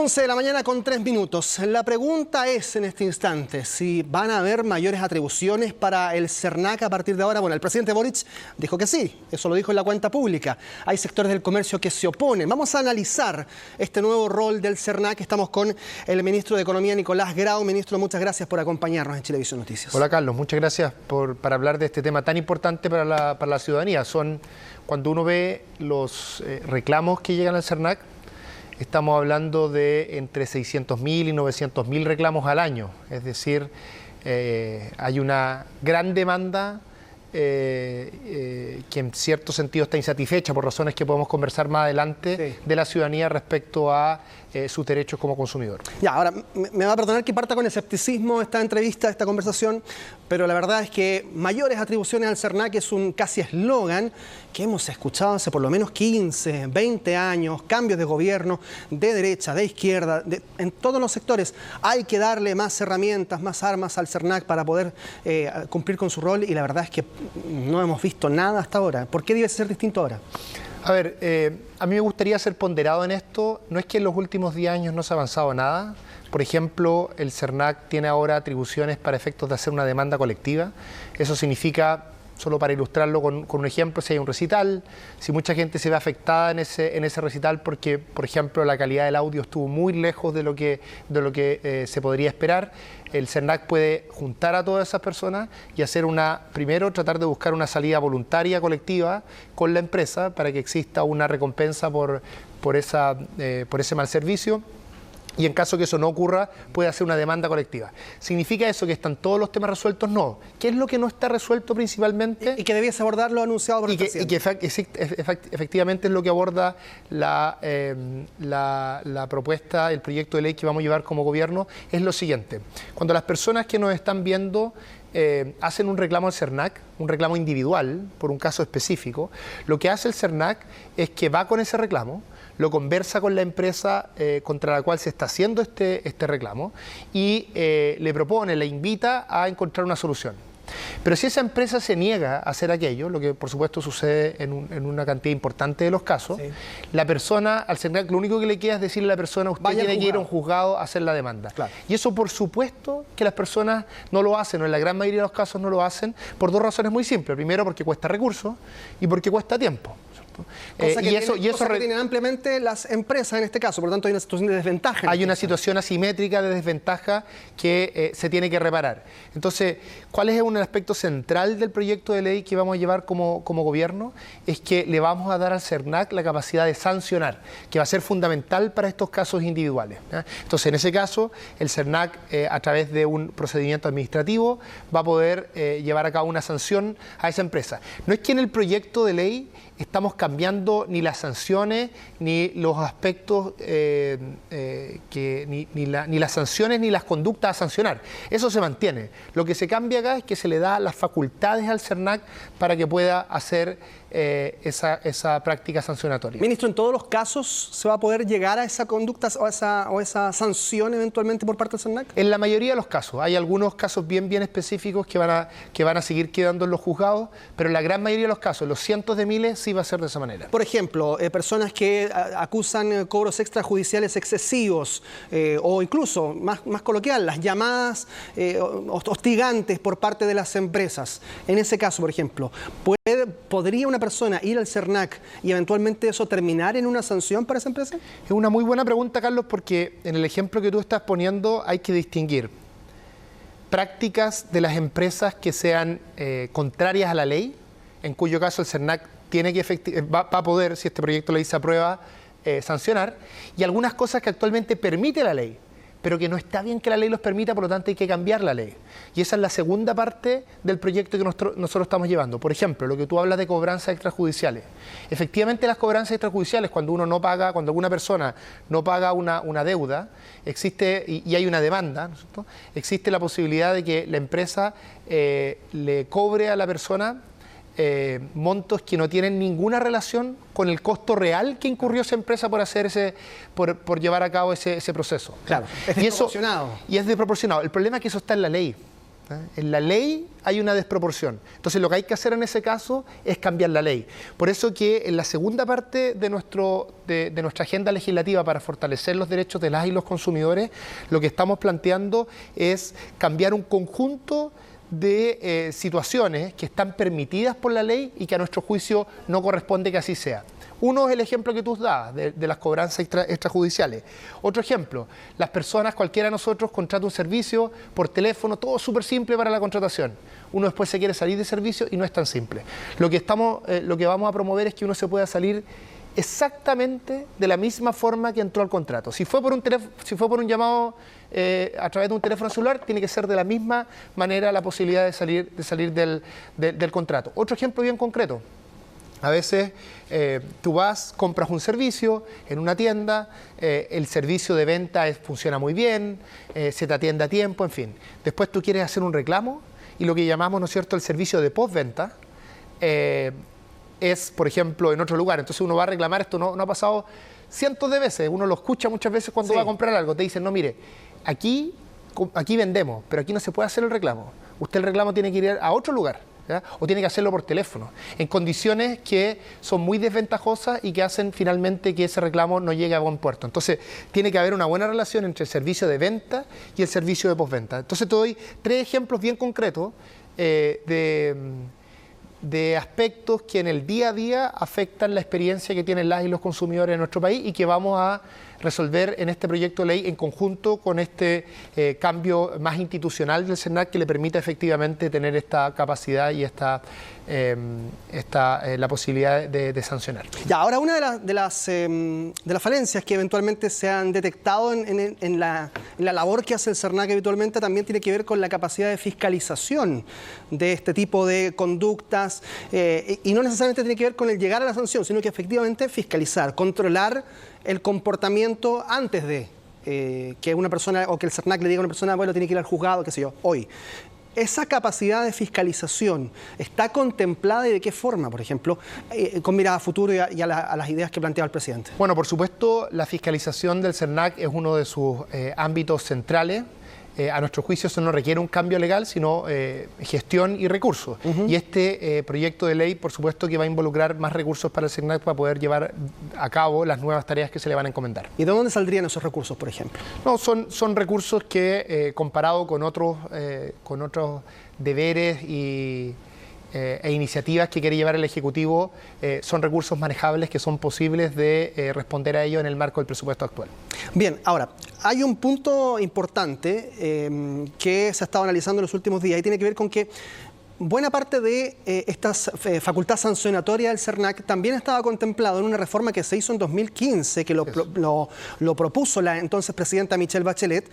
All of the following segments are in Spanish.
11 de la mañana con 3 minutos. La pregunta es en este instante si van a haber mayores atribuciones para el CERNAC a partir de ahora. Bueno, el presidente Boric dijo que sí, eso lo dijo en la cuenta pública. Hay sectores del comercio que se oponen. Vamos a analizar este nuevo rol del CERNAC. Estamos con el ministro de Economía, Nicolás Grau. Ministro, muchas gracias por acompañarnos en Chilevisión Noticias. Hola Carlos, muchas gracias para hablar de este tema tan importante para la ciudadanía. Cuando uno ve los reclamos que llegan al CERNAC, estamos hablando de entre 600.000 y 900.000 reclamos al año. Es decir, hay una gran demanda que en cierto sentido está insatisfecha por razones que podemos conversar más adelante de la ciudadanía respecto a sus derechos como consumidor. Ya, ahora me va a perdonar que parta con escepticismo esta entrevista, esta conversación, pero la verdad es que mayores atribuciones al CERNAC es un casi eslogan que hemos escuchado hace por lo menos 15, 20 años, cambios de gobierno, de derecha, de izquierda, en todos los sectores. Hay que darle más herramientas, más armas al CERNAC para poder cumplir con su rol, y la verdad es que no hemos visto nada hasta ahora. ¿Por qué debe ser distinto ahora? A ver, a mí me gustaría ser ponderado en esto. No es que en los últimos 10 años no se ha avanzado nada. Por ejemplo, el CERNAC tiene ahora atribuciones para efectos de hacer una demanda colectiva. Eso significa, solo para ilustrarlo con un ejemplo, si hay un recital, si mucha gente se ve afectada en ese recital porque, por ejemplo, la calidad del audio estuvo muy lejos de lo que se podría esperar, el CERNAC puede juntar a todas esas personas y hacer primero tratar de buscar una salida voluntaria colectiva con la empresa para que exista una recompensa por ese mal servicio. Y en caso que eso no ocurra, puede hacer una demanda colectiva. ¿Significa eso que están todos los temas resueltos? No. ¿Qué es lo que no está resuelto principalmente? Y que debiese abordar lo anunciado por el presidente. Y que efectivamente es lo que aborda la propuesta, el proyecto de ley que vamos a llevar como gobierno, es lo siguiente. Cuando las personas que nos están viendo hacen un reclamo al CERNAC, un reclamo individual por un caso específico, lo que hace el CERNAC es que va con ese reclamo, lo conversa con la empresa contra la cual se está haciendo este reclamo y le propone, le invita a encontrar una solución. Pero si esa empresa se niega a hacer aquello, lo que por supuesto sucede en una cantidad importante de los casos, la persona, al CERNAC, lo único que le queda es decirle a la persona, usted tiene que ir a un juzgado a hacer la demanda. Claro. Y eso por supuesto que las personas no lo hacen, o en la gran mayoría de los casos no lo hacen, por dos razones muy simples. Primero, porque cuesta recursos y porque cuesta tiempo. Cosa que tienen ampliamente las empresas en este caso, por lo tanto hay una situación de desventaja. Hay una situación asimétrica de desventaja que se tiene que reparar. Entonces, ¿cuál es un aspecto central del proyecto de ley que vamos a llevar como gobierno? Es que le vamos a dar al CERNAC la capacidad de sancionar, que va a ser fundamental para estos casos individuales. Entonces, en ese caso, el CERNAC, a través de un procedimiento administrativo, va a poder llevar a cabo una sanción a esa empresa. No es que en el proyecto de ley estamos cambiando ni las sanciones, ni los aspectos, ni las sanciones, ni las conductas a sancionar. Eso se mantiene. Lo que se cambia acá es que se le da las facultades al CERNAC para que pueda hacer esa práctica sancionatoria. Ministro, ¿en todos los casos se va a poder llegar a esa conducta o esa sanción eventualmente por parte del CERNAC? En la mayoría de los casos. Hay algunos casos bien específicos que van a seguir quedando en los juzgados, pero en la gran mayoría de los casos, los cientos de miles, sí va a ser de esa manera. Por ejemplo, personas que acusan cobros extrajudiciales excesivos o incluso, más coloquial, las llamadas hostigantes por parte de las empresas. En ese caso, por ejemplo, ¿podría una persona ir al CERNAC y eventualmente eso terminar en una sanción para esa empresa? Es una muy buena pregunta, Carlos, porque en el ejemplo que tú estás poniendo hay que distinguir prácticas de las empresas que sean contrarias a la ley, en cuyo caso el CERNAC va a poder, si este proyecto de ley se aprueba, sancionar, y algunas cosas que actualmente permite la ley, pero que no está bien que la ley los permita, por lo tanto hay que cambiar la ley. Y esa es la segunda parte del proyecto que nosotros estamos llevando. Por ejemplo, lo que tú hablas de cobranzas extrajudiciales. Efectivamente, las cobranzas extrajudiciales, cuando alguna persona no paga una deuda, existe, y hay una demanda, ¿no es cierto?, existe la posibilidad de que la empresa le cobre a la persona montos que no tienen ninguna relación con el costo real que incurrió esa empresa por llevar a cabo ese proceso. Claro, es desproporcionado. Y es desproporcionado. El problema es que eso está en la ley. En la ley hay una desproporción. Entonces lo que hay que hacer en ese caso es cambiar la ley. Por eso que en la segunda parte de nuestra agenda legislativa para fortalecer los derechos de las y los consumidores, lo que estamos planteando es cambiar un conjunto de situaciones que están permitidas por la ley y que a nuestro juicio no corresponde que así sea. Uno es el ejemplo que tú das de las cobranzas extrajudiciales. Otro ejemplo, las personas, cualquiera de nosotros, contrata un servicio por teléfono, todo súper simple para la contratación. Uno después se quiere salir de servicio y no es tan simple. Lo que vamos a promover es que uno se pueda salir exactamente de la misma forma que entró al contrato. Si fue por un llamado a través de un teléfono celular, tiene que ser de la misma manera la posibilidad de salir del contrato. Otro ejemplo bien concreto. A veces tú compras un servicio en una tienda, el servicio de venta funciona muy bien, se te atiende a tiempo, en fin. Después tú quieres hacer un reclamo y lo que llamamos, ¿no es cierto?, el servicio de postventa es, por ejemplo, en otro lugar. Entonces uno va a reclamar, esto no ha pasado cientos de veces, uno lo escucha muchas veces cuando va a comprar algo. Te dicen, no, mire, aquí vendemos, pero aquí no se puede hacer el reclamo. Usted el reclamo tiene que ir a otro lugar. ¿Ya? O tiene que hacerlo por teléfono, en condiciones que son muy desventajosas y que hacen finalmente que ese reclamo no llegue a buen puerto. Entonces, tiene que haber una buena relación entre el servicio de venta y el servicio de postventa. Entonces, te doy 3 ejemplos bien concretos de aspectos que en el día a día afectan la experiencia que tienen las y los consumidores en nuestro país y que vamos a resolver en este proyecto de ley en conjunto con este cambio más institucional del SERNAC que le permita efectivamente tener esta capacidad y la posibilidad de sancionar. Ya, ahora una de las falencias que eventualmente se han detectado en la labor que hace el SERNAC habitualmente también tiene que ver con la capacidad de fiscalización de este tipo de conductas y no necesariamente tiene que ver con el llegar a la sanción, sino que efectivamente fiscalizar, controlar el comportamiento antes de que una persona o que el SERNAC le diga a una persona, bueno, tiene que ir al juzgado, qué sé yo, hoy. ¿Esa capacidad de fiscalización está contemplada y de qué forma, por ejemplo, con mirada a futuro y a las ideas que planteaba el presidente? Bueno, por supuesto, la fiscalización del SERNAC es uno de sus ámbitos centrales. A nuestro juicio eso no requiere un cambio legal, sino gestión y recursos. Y este proyecto de ley, por supuesto, que va a involucrar más recursos para el SERNAC para poder llevar a cabo las nuevas tareas que se le van a encomendar. ¿Y de dónde saldrían esos recursos, por ejemplo? No, son recursos que, comparado con otros deberes e iniciativas que quiere llevar el Ejecutivo, son recursos manejables que son posibles de responder a ello en el marco del presupuesto actual. Bien, ahora, hay un punto importante que se ha estado analizando en los últimos días y tiene que ver con que buena parte de esta facultad sancionatoria del SERNAC también estaba contemplado en una reforma que se hizo en 2015, que lo propuso la entonces presidenta Michelle Bachelet,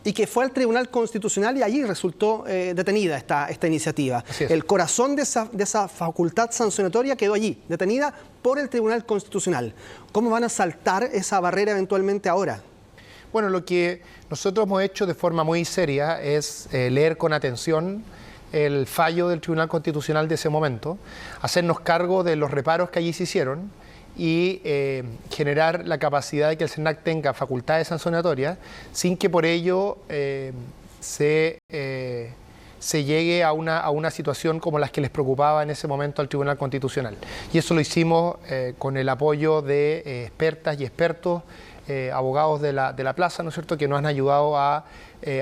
y que fue al Tribunal Constitucional y allí resultó detenida esta iniciativa. El corazón de esa facultad sancionatoria quedó allí, detenida por el Tribunal Constitucional. ¿Cómo van a saltar esa barrera eventualmente ahora? Bueno, lo que nosotros hemos hecho de forma muy seria es leer con atención el fallo del Tribunal Constitucional de ese momento, hacernos cargo de los reparos que allí se hicieron y generar la capacidad de que el SERNAC tenga facultades sancionatorias sin que por ello se llegue a una situación como las que les preocupaba en ese momento al Tribunal Constitucional. Y eso lo hicimos con el apoyo de expertas y expertos, abogados de la plaza, ¿no es cierto?, que nos han ayudado a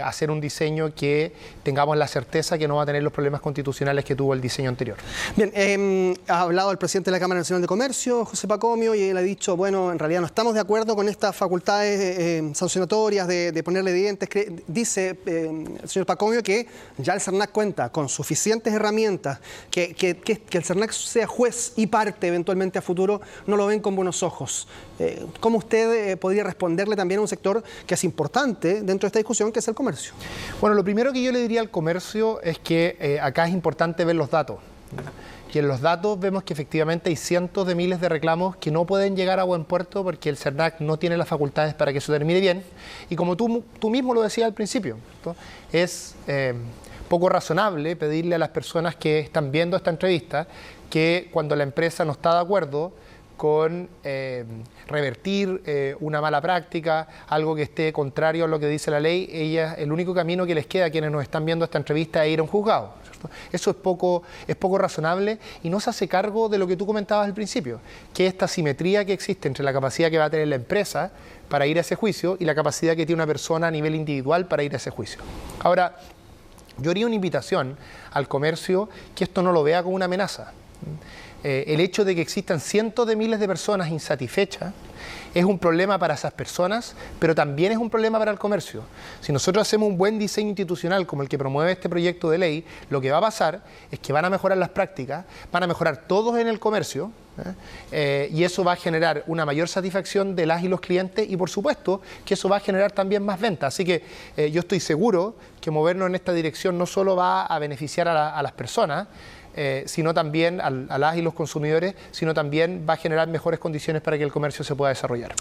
hacer un diseño que tengamos la certeza que no va a tener los problemas constitucionales que tuvo el diseño anterior. Bien, ha hablado el presidente de la Cámara Nacional de Comercio, José Pacomio, y él ha dicho, bueno, en realidad no estamos de acuerdo con estas facultades sancionatorias de ponerle dientes. Dice el señor Pacomio que ya el SERNAC cuenta con suficientes herramientas, que el SERNAC sea juez y parte eventualmente a futuro, no lo ven con buenos ojos. ¿Cómo usted podría responderle también a un sector que es importante dentro de esta discusión, que es el comercio? Bueno, lo primero que yo le diría al comercio es que acá es importante ver los datos. Y en los datos vemos que efectivamente hay cientos de miles de reclamos que no pueden llegar a buen puerto porque el SERNAC no tiene las facultades para que eso termine bien. Y como tú mismo lo decías al principio, ¿no?, es poco razonable pedirle a las personas que están viendo esta entrevista que cuando la empresa no está de acuerdo con revertir una mala práctica, algo que esté contrario a lo que dice la ley. El único camino que les queda a quienes nos están viendo esta entrevista es ir a un juzgado, ¿cierto? Eso es poco razonable y no se hace cargo de lo que tú comentabas al principio, que esta simetría que existe entre la capacidad que va a tener la empresa para ir a ese juicio y la capacidad que tiene una persona a nivel individual para ir a ese juicio. Ahora, yo haría una invitación al comercio que esto no lo vea como una amenaza. El hecho de que existan cientos de miles de personas insatisfechas es un problema para esas personas, pero también es un problema para el comercio. Si nosotros hacemos un buen diseño institucional como el que promueve este proyecto de ley, lo que va a pasar es que van a mejorar las prácticas, van a mejorar todos en el comercio, y eso va a generar una mayor satisfacción de las y los clientes y por supuesto que eso va a generar también más ventas. Así que yo estoy seguro que movernos en esta dirección no solo va a beneficiar a las personas, sino también a las y los consumidores, sino también va a generar mejores condiciones para que el comercio se pueda desarrollar.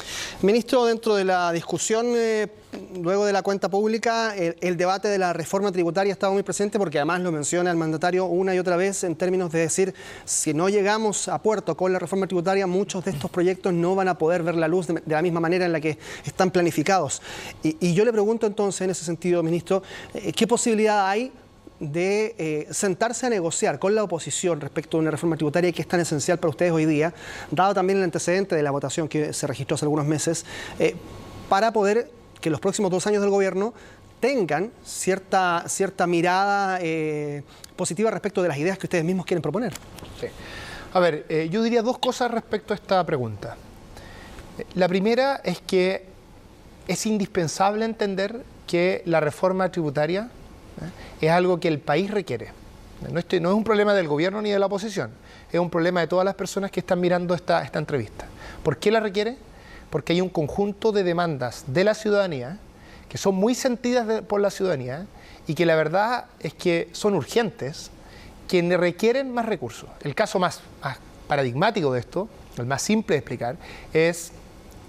Ministro, dentro de la discusión, luego de la cuenta pública, el debate de la reforma tributaria estaba muy presente porque además lo menciona el mandatario una y otra vez en términos de decir, si no llegamos a puerto con la reforma tributaria, muchos de estos proyectos no van a poder ver la luz de la misma manera en la que están planificados. Y yo le pregunto entonces, en ese sentido, ministro, ¿qué posibilidad hay de sentarse a negociar con la oposición respecto a una reforma tributaria que es tan esencial para ustedes hoy día, dado también el antecedente de la votación que se registró hace algunos meses, para poder que los próximos 2 años del gobierno tengan cierta mirada positiva respecto de las ideas que ustedes mismos quieren proponer? Sí. A ver, yo diría 2 cosas respecto a esta pregunta. La primera es que es indispensable entender que la reforma tributaria es algo que el país requiere. No es un problema del gobierno ni de la oposición, es un problema de todas las personas que están mirando esta entrevista. ¿Por qué la requiere? Porque hay un conjunto de demandas de la ciudadanía que son muy sentidas por la ciudadanía y que la verdad es que son urgentes, que requieren más recursos. El caso más paradigmático de esto, el más simple de explicar, es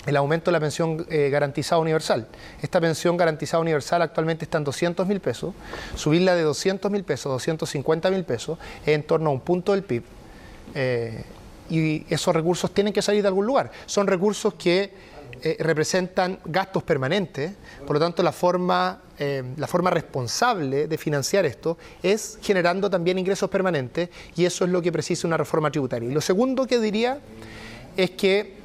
el aumento de la pensión garantizada universal. Esta pensión garantizada universal actualmente está en 200.000 pesos. Subirla de 200.000 pesos a 250.000 pesos es en torno a un punto del PIB. Y esos recursos tienen que salir de algún lugar. Son recursos que representan gastos permanentes. Por lo tanto, la forma responsable de financiar esto es generando también ingresos permanentes y eso es lo que precisa una reforma tributaria. Y lo segundo que diría es que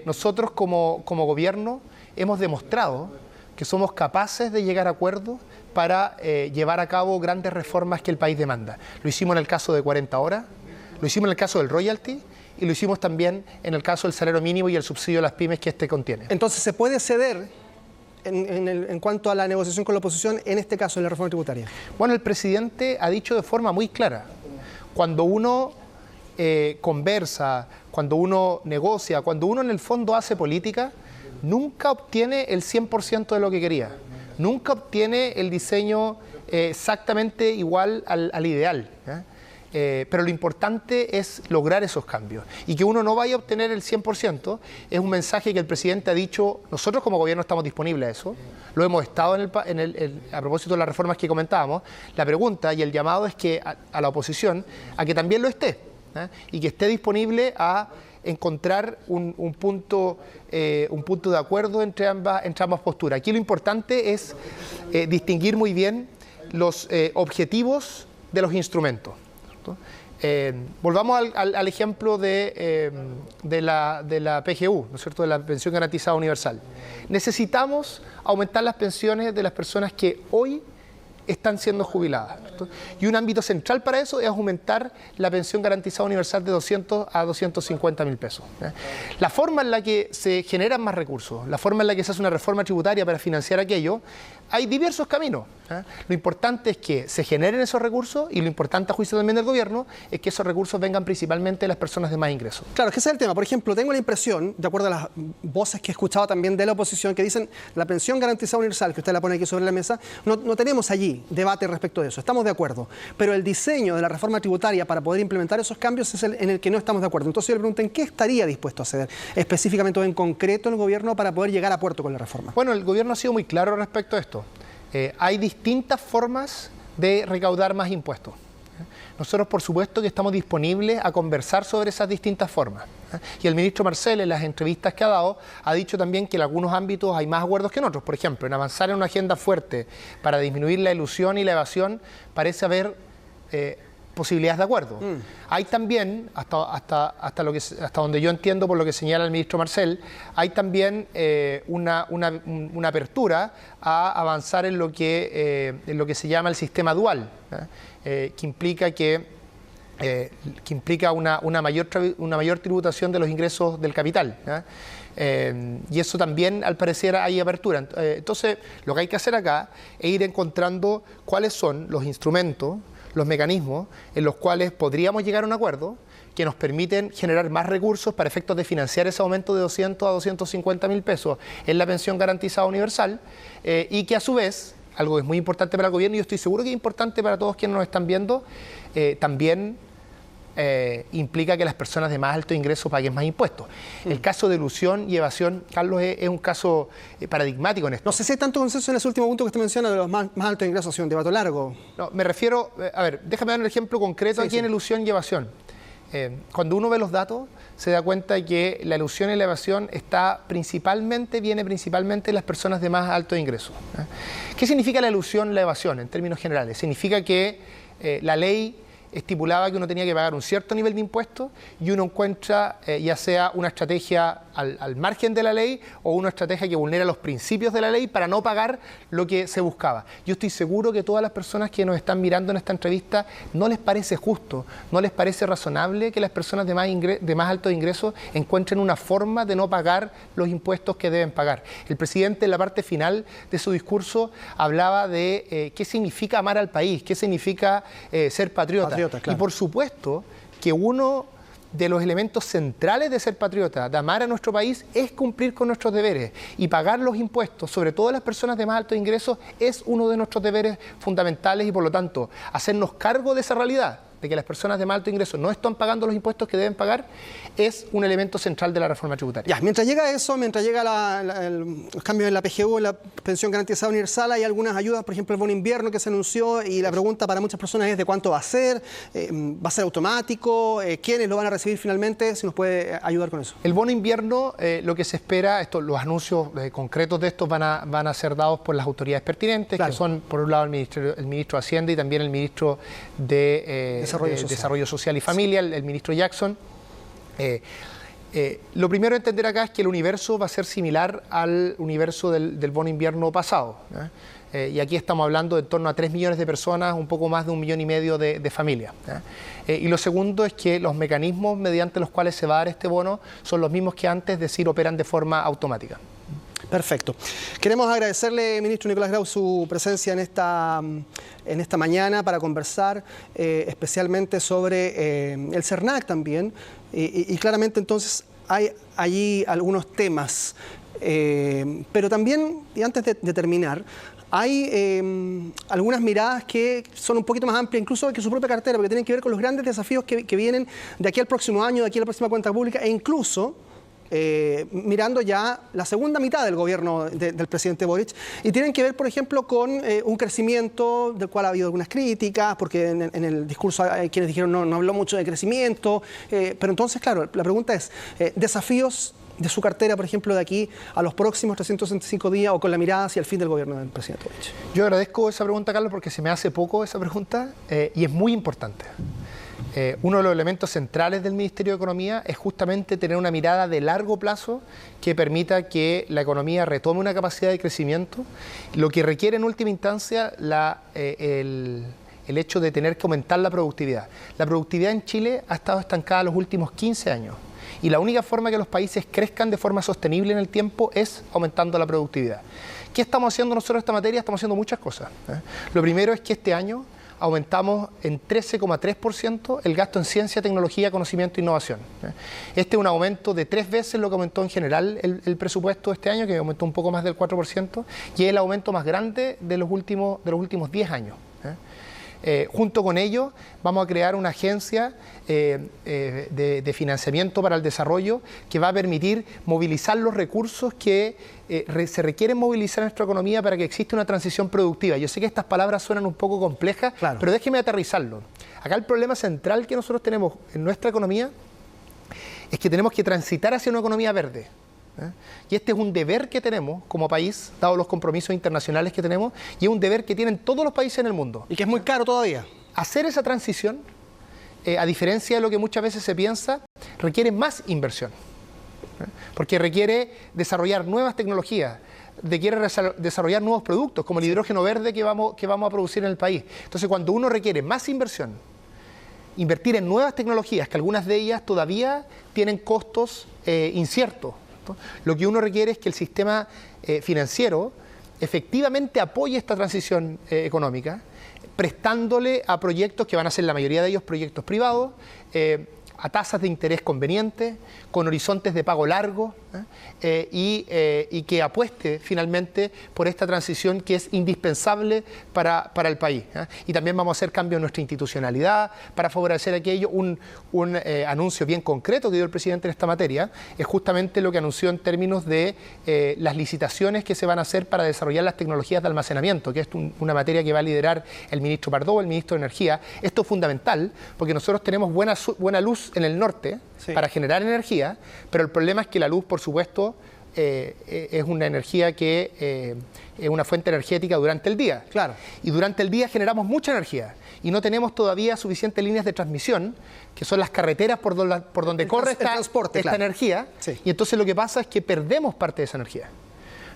nosotros como gobierno hemos demostrado que somos capaces de llegar a acuerdos para llevar a cabo grandes reformas que el país demanda. Lo hicimos en el caso de 40 horas, lo hicimos en el caso del royalty y lo hicimos también en el caso del salario mínimo y el subsidio a las pymes que este contiene. Entonces, ¿se puede ceder en cuanto a la negociación con la oposición, en este caso en la reforma tributaria? Bueno, el presidente ha dicho de forma muy clara, cuando uno conversa, cuando uno negocia, cuando uno en el fondo hace política, nunca obtiene el 100% de lo que quería. Nunca obtiene el diseño exactamente igual al ideal. Pero lo importante es lograr esos cambios. Y que uno no vaya a obtener el 100% es un mensaje que el presidente ha dicho, nosotros como gobierno estamos disponibles a eso, lo hemos estado a propósito de las reformas que comentábamos. La pregunta y el llamado es que a la oposición, a que también lo esté, y que esté disponible a encontrar un punto de acuerdo entre ambas posturas. Aquí lo importante es distinguir muy bien los objetivos de los instrumentos. Volvamos al ejemplo de la PGU, ¿no es cierto?, de la pensión garantizada universal. Necesitamos aumentar las pensiones de las personas que hoy están siendo jubiladas, ¿cierto? Y un ámbito central para eso es aumentar la pensión garantizada universal de 200 a 250.000 pesos. La forma en la que se generan más recursos, la forma en la que se hace una reforma tributaria para financiar aquello, hay diversos caminos. Lo importante es que se generen esos recursos y lo importante, a juicio también del gobierno, es que esos recursos vengan principalmente de las personas de más ingresos. Claro, es que ese es el tema. Por ejemplo, tengo la impresión, de acuerdo a las voces que he escuchado también de la oposición, que dicen la pensión garantizada universal, que usted la pone aquí sobre la mesa, no tenemos allí debate respecto de eso, estamos de acuerdo. Pero el diseño de la reforma tributaria para poder implementar esos cambios es en el que no estamos de acuerdo. Entonces yo le pregunto, ¿en qué estaría dispuesto a ceder específicamente o en concreto el gobierno para poder llegar a puerto con la reforma? Bueno, el gobierno ha sido muy claro respecto a esto. Hay distintas formas de recaudar más impuestos. Nosotros, por supuesto, que estamos disponibles a conversar sobre esas distintas formas. Y el ministro Marcel, en las entrevistas que ha dado, ha dicho también que en algunos ámbitos hay más acuerdos que en otros. Por ejemplo, en avanzar en una agenda fuerte para disminuir la elusión y la evasión, parece haber posibilidades de acuerdo. Hay también, hasta donde yo entiendo por lo que señala el ministro Marcel, hay también una apertura a avanzar en lo que se llama el sistema dual, que implica una mayor tributación de los ingresos del capital. Y eso también, al parecer, hay apertura. Entonces, lo que hay que hacer acá es ir encontrando cuáles son los instrumentos, los mecanismos en los cuales podríamos llegar a un acuerdo que nos permiten generar más recursos para efectos de financiar ese aumento de 200 a 250 mil pesos en la pensión garantizada universal y que a su vez, algo que es muy importante para el gobierno y yo estoy seguro que es importante para todos quienes nos están viendo, también implica que las personas de más alto ingreso paguen más impuestos. El caso de elusión y evasión, Carlos, es un caso paradigmático en esto. No sé si hay tanto consenso en ese último punto que usted menciona de los más altos ingresos, ha sido un debate largo. No, me refiero, a ver, déjame dar un ejemplo concreto aquí en elusión y evasión. Cuando uno ve los datos, se da cuenta de que la elusión y la evasión viene principalmente de las personas de más alto ingreso. ¿Qué significa la elusión y la evasión en términos generales? Significa que la ley estipulaba que uno tenía que pagar un cierto nivel de impuestos y uno encuentra ya sea una estrategia al margen de la ley o una estrategia que vulnera los principios de la ley para no pagar lo que se buscaba. Yo estoy seguro que todas las personas que nos están mirando en esta entrevista no les parece justo, no les parece razonable que las personas de más altos ingresos encuentren una forma de no pagar los impuestos que deben pagar. El presidente en la parte final de su discurso hablaba de qué significa amar al país, qué significa ser patriota. Claro. Y por supuesto que uno de los elementos centrales de ser patriota, de amar a nuestro país, es cumplir con nuestros deberes. Y pagar los impuestos, sobre todo las personas de más altos ingresos, es uno de nuestros deberes fundamentales y por lo tanto, hacernos cargo de esa realidad, de que las personas de más alto ingreso no están pagando los impuestos que deben pagar, es un elemento central de la reforma tributaria. Ya, mientras llega eso, mientras llega los cambios en la PGU, en la pensión garantizada universal, hay algunas ayudas, por ejemplo el bono invierno que se anunció y la pregunta para muchas personas es de cuánto va a ser automático, quiénes lo van a recibir finalmente, si nos puede ayudar con eso. El bono invierno, lo que se espera, los anuncios concretos de estos van a ser dados por las autoridades pertinentes, claro, que son por un lado el ministro de Hacienda y también el ministro de Desarrollo Social y Familia, el ministro Jackson. Lo primero a entender acá es que el universo va a ser similar al universo del bono invierno pasado. Y aquí estamos hablando de en torno a 3 millones de personas, un poco más de 1,5 millones de familias. Y lo segundo es que los mecanismos mediante los cuales se va a dar este bono son los mismos que antes, es decir, operan de forma automática. Perfecto. Queremos agradecerle, ministro Nicolás Grau, su presencia en esta mañana para conversar especialmente sobre el CERNAC también. Y claramente entonces hay allí algunos temas. Pero también, y antes de terminar, hay algunas miradas que son un poquito más amplias, incluso que su propia cartera, porque tienen que ver con los grandes desafíos que vienen de aquí al próximo año, de aquí a la próxima cuenta pública, e incluso mirando ya la segunda mitad del gobierno del presidente Boric, y tienen que ver, por ejemplo, con un crecimiento del cual ha habido algunas críticas, porque en el discurso hay quienes dijeron no habló mucho de crecimiento, pero entonces, claro, la pregunta es, desafíos de su cartera, por ejemplo, de aquí a los próximos 365 días o con la mirada hacia el fin del gobierno del presidente Boric. Yo agradezco esa pregunta, Carlos, porque se me hace poco esa pregunta y es muy importante. Uno de los elementos centrales del Ministerio de Economía es justamente tener una mirada de largo plazo que permita que la economía retome una capacidad de crecimiento, lo que requiere en última instancia el hecho de tener que aumentar la productividad. La productividad en Chile ha estado estancada los últimos 15 años y la única forma que los países crezcan de forma sostenible en el tiempo es aumentando la productividad. ¿Qué estamos haciendo nosotros en esta materia? Estamos haciendo muchas cosas. Lo primero es que este año aumentamos en 13,3% el gasto en ciencia, tecnología, conocimiento e innovación. Este es un aumento de 3 veces lo que aumentó en general el presupuesto de este año, que aumentó un poco más del 4%, y es el aumento más grande de los últimos 10 años. Junto con ello, vamos a crear una agencia de financiamiento para el desarrollo que va a permitir movilizar los recursos que se requieren movilizar en nuestra economía para que exista una transición productiva. Yo sé que estas palabras suenan un poco complejas, claro, pero déjeme aterrizarlo. Acá el problema central que nosotros tenemos en nuestra economía es que tenemos que transitar hacia una economía verde. Y este es un deber que tenemos como país, dado los compromisos internacionales que tenemos, y es un deber que tienen todos los países en el mundo. Y que es muy caro todavía. Hacer esa transición, a diferencia de lo que muchas veces se piensa, requiere más inversión. Porque requiere desarrollar nuevas tecnologías, requiere desarrollar nuevos productos, como el hidrógeno verde que vamos a producir en el país. Entonces, cuando uno requiere más inversión, invertir en nuevas tecnologías, que algunas de ellas todavía tienen costos inciertos, ¿no? Lo que uno requiere es que el sistema financiero efectivamente apoye esta transición económica, prestándole a proyectos que van a ser la mayoría de ellos proyectos privados, a tasas de interés convenientes, con horizontes de pago largos, y que apueste finalmente por esta transición que es indispensable para el país. Y también vamos a hacer cambios en nuestra institucionalidad para favorecer aquello. Un anuncio bien concreto que dio el presidente en esta materia es justamente lo que anunció en términos de las licitaciones que se van a hacer para desarrollar las tecnologías de almacenamiento, que es una materia que va a liderar el ministro Pardo, el ministro de Energía. Esto es fundamental porque nosotros tenemos buena luz en el norte, sí, para generar energía, pero el problema es que la luz, por supuesto, es una energía que es una fuente energética durante el día. Claro. Y durante el día generamos mucha energía y no tenemos todavía suficientes líneas de transmisión, que son las carreteras por donde corre esta energía. Sí. Y entonces lo que pasa es que perdemos parte de esa energía.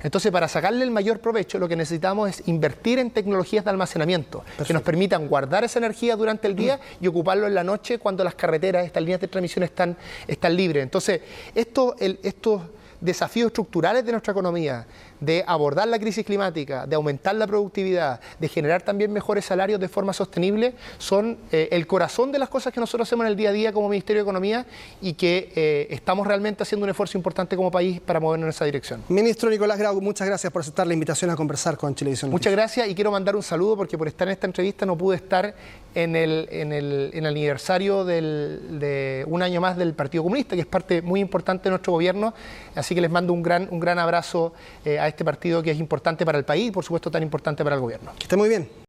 Entonces, para sacarle el mayor provecho, lo que necesitamos es invertir en tecnologías de almacenamiento. Perfecto. Que nos permitan guardar esa energía durante el día y ocuparlo en la noche cuando las carreteras, estas líneas de transmisión están libres. Entonces, estos desafíos estructurales de nuestra economía, de abordar la crisis climática, de aumentar la productividad, de generar también mejores salarios de forma sostenible, son el corazón de las cosas que nosotros hacemos en el día a día como Ministerio de Economía y que estamos realmente haciendo un esfuerzo importante como país para movernos en esa dirección. Ministro Nicolás Grau, muchas gracias por aceptar la invitación a conversar con Chilevisión. Muchas gracias y quiero mandar un saludo porque por estar en esta entrevista no pude estar en el aniversario de un año más del Partido Comunista, que es parte muy importante de nuestro gobierno, así que les mando un gran abrazo a este partido que es importante para el país y por supuesto tan importante para el gobierno. Que esté muy bien.